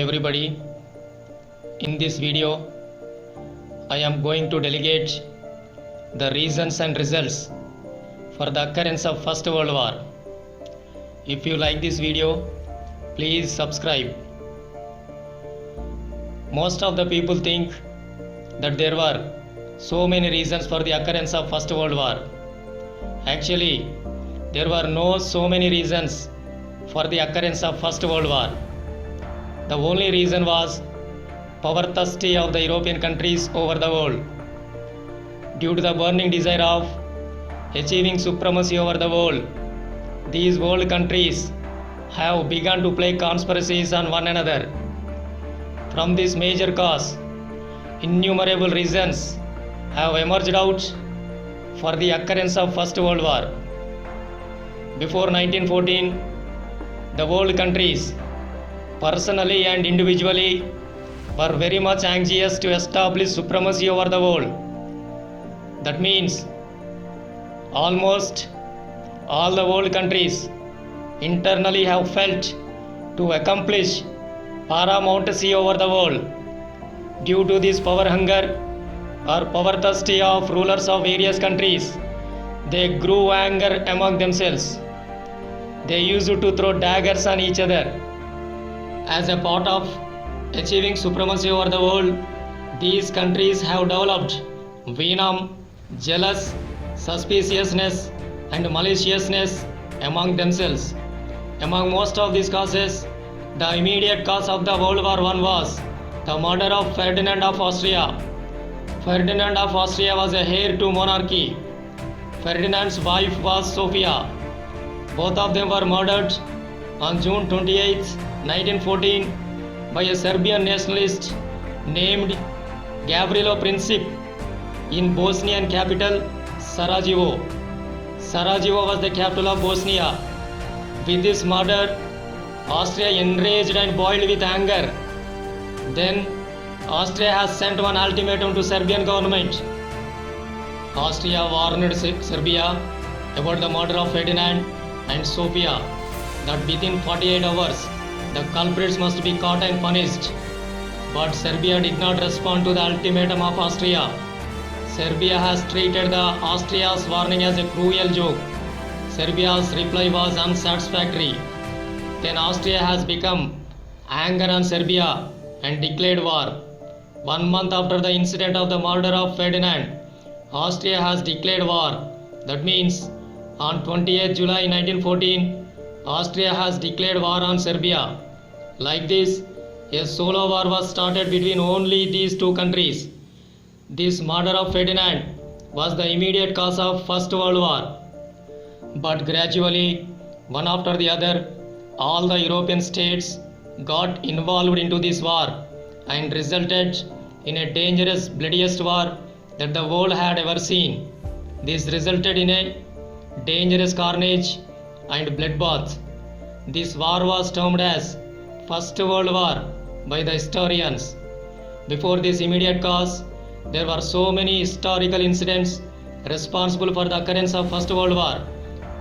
everybody. In this video, I am going to delegate the reasons and results for the occurrence of First World War. If you like this video, please subscribe. Most of the people think that there were so many reasons for the occurrence of First World War. Actually, there were no so many reasons for the occurrence of First World War. The only reason was power thirsty of the European countries over the world. Due to the burning desire of achieving supremacy over the world, these world countries have begun to play conspiracies on one another. From this major cause, innumerable reasons have emerged out for the occurrence of First World War. Before 1914, the world countries, personally and individually, were very much anxious to establish supremacy over the world. That means almost all the world countries internally have felt to accomplish paramountcy over the world. Due to this power hunger or power thirsty of rulers of various countries, they grew anger among themselves. They used to throw daggers on each other. As a part of achieving supremacy over the world, these countries have developed venom, jealous, suspiciousness, and maliciousness among themselves. Among most of these causes, the immediate cause of the World War I was the murder of Ferdinand of Austria. Ferdinand of Austria was a heir to monarchy. Ferdinand's wife was Sophia. Both of them were murdered on June 28, 1914 by a Serbian nationalist named Gavrilo Princip in Bosnian capital Sarajevo. Sarajevo was the capital of Bosnia. With this murder, Austria enraged and boiled with anger. Then Austria has sent one ultimatum to Serbian government. Austria warned Serbia about the murder of Ferdinand and Sofia, that within 48 hours the culprits must be caught and punished. But Serbia did not respond to the ultimatum of Austria. Serbia has treated the Austria's warning as a cruel joke. Serbia's reply was unsatisfactory. Then Austria has become anger on Serbia and declared war. 1 month after the incident of the murder of Ferdinand, Austria has declared war. That means on 28 July 1914, Austria has declared war on Serbia. Like this, a solo war was started between only these two countries. This murder of Ferdinand was the immediate cause of First World War. But gradually, one after the other, all the European states got involved into this war and resulted in a dangerous, bloodiest war that the world had ever seen. This resulted in a dangerous carnage and bloodbath. This war was termed as First World War by the historians. Before this immediate cause, there were so many historical incidents responsible for the occurrence of First World War.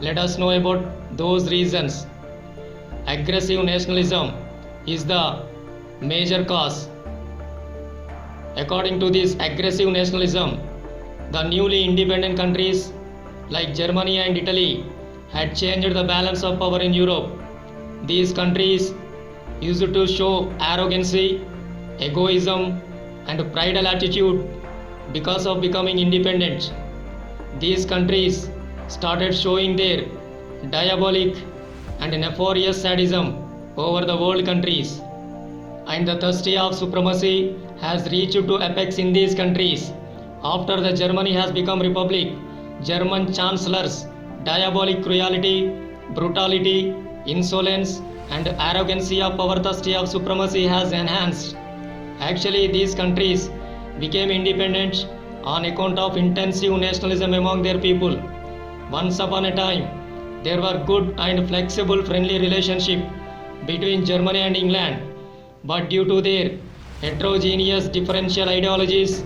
Let us know about those reasons. Aggressive nationalism is the major cause. According to this aggressive nationalism, the newly independent countries like Germany and Italy had changed the balance of power in Europe. These countries used to show arrogancy, egoism, and prideful attitude because of becoming independent. These countries started showing their diabolic and nefarious sadism over the world countries, and the thirsty of supremacy has reached to apex in these countries. After the Germany has become republic, German chancellor's diabolic cruelty, brutality, insolence, and arrogancy of power thirsty of supremacy has enhanced. Actually, these countries became independent on account of intensive nationalism among their people. Once upon a time, there were good and flexible friendly relationship between Germany and England, but due to their heterogeneous differential ideologies,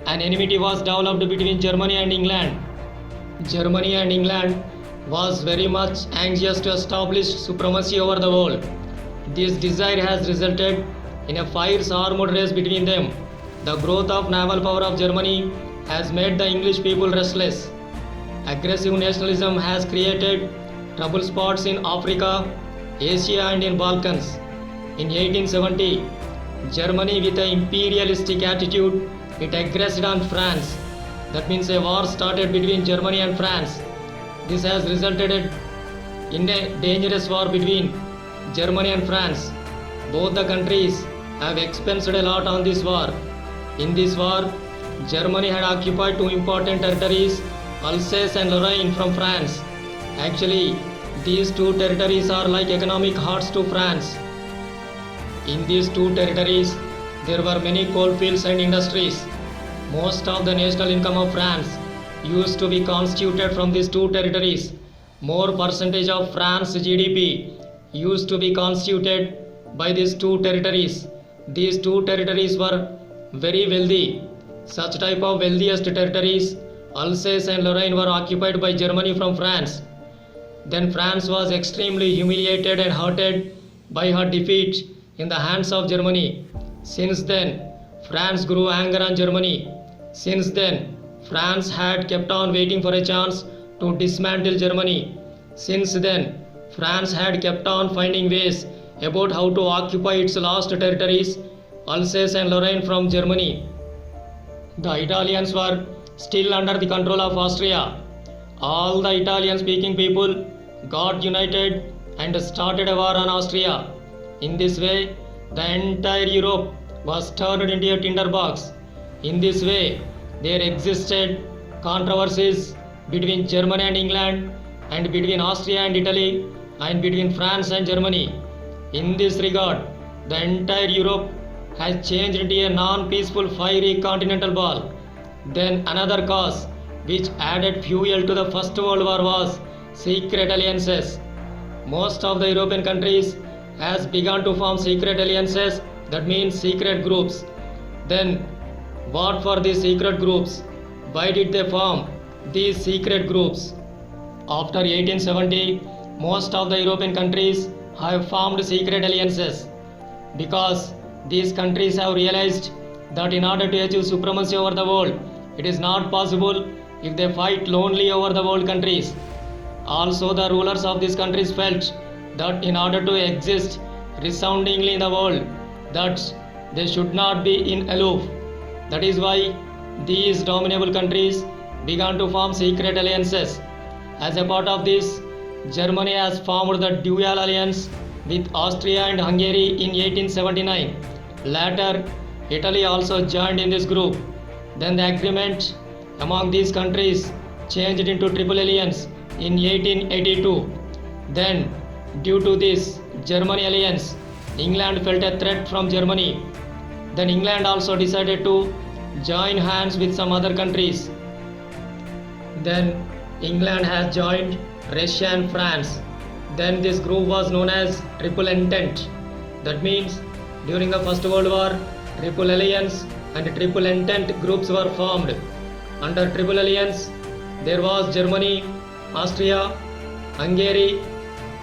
an enmity was developed between Germany and England. Germany and England was very much anxious to establish supremacy over the world. This desire has resulted in a fierce armed race between them. The growth of naval power of Germany has made the English people restless. Aggressive nationalism has created trouble spots in Africa, Asia and in Balkans. In 1870, Germany with an imperialistic attitude, it aggressed on France. That means a war started between Germany and France. This has resulted in a dangerous war between Germany and France. Both the countries have expensed a lot on this war. In this war, Germany had occupied two important territories, Alsace and Lorraine from France. Actually, these two territories are like economic hearts to France. In these two territories, there were many coal fields and industries. Most of the national income of France used to be constituted from these two territories. More percentage of France GDP used to be constituted by these two territories. These two territories were very wealthy. Such type of wealthiest territories, Alsace and Lorraine, were occupied by Germany from France. Then France was extremely humiliated and hurted by her defeat in the hands of Germany. Since then, France grew anger on Germany. Since then, France had kept on waiting for a chance to dismantle Germany. Since then, France had kept on finding ways about how to occupy its lost territories, Alsace and Lorraine, from Germany. The Italians were still under the control of Austria. All the Italian-speaking people got united and started a war on Austria. In this way, the entire Europe was turned into a tinderbox. In this way, there existed controversies between Germany and England, and between Austria and Italy, and between France and Germany. In this regard, the entire Europe has changed into a non-peaceful fiery continental ball. Then another cause which added fuel to the First World War was secret alliances. Most of the European countries has begun to form secret alliances, that means secret groups. Then what for these secret groups? Why did they form these secret groups? After 1870, most of the European countries have formed secret alliances because these countries have realized that in order to achieve supremacy over the world, it is not possible if they fight lonely over the world countries. Also, the rulers of these countries felt that in order to exist resoundingly in the world, that they should not be in aloof. That is why these dominable countries began to form secret alliances. As a part of this, Germany has formed the dual alliance with Austria and Hungary in 1879. Later, Italy also joined in this group. Then the agreement among these countries changed into triple alliance in 1882. Then, due to this Germany alliance, England felt a threat from Germany. Then England also decided to join hands with some other countries. Then England has joined Russia and France. Then this group was known as Triple Entente. That means during the First World War, Triple Alliance and Triple Entente groups were formed. Under Triple Alliance, there was Germany, Austria, Hungary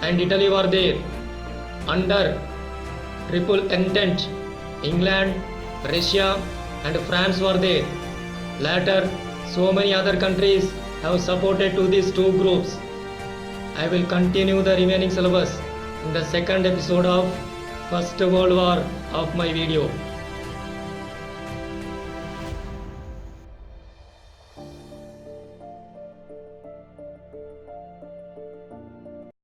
and Italy were there. Under Triple Entente, England, Russia and France were there. Later, so many other countries have supported to these two groups. I will continue the remaining syllabus in the second episode of First World War of my video.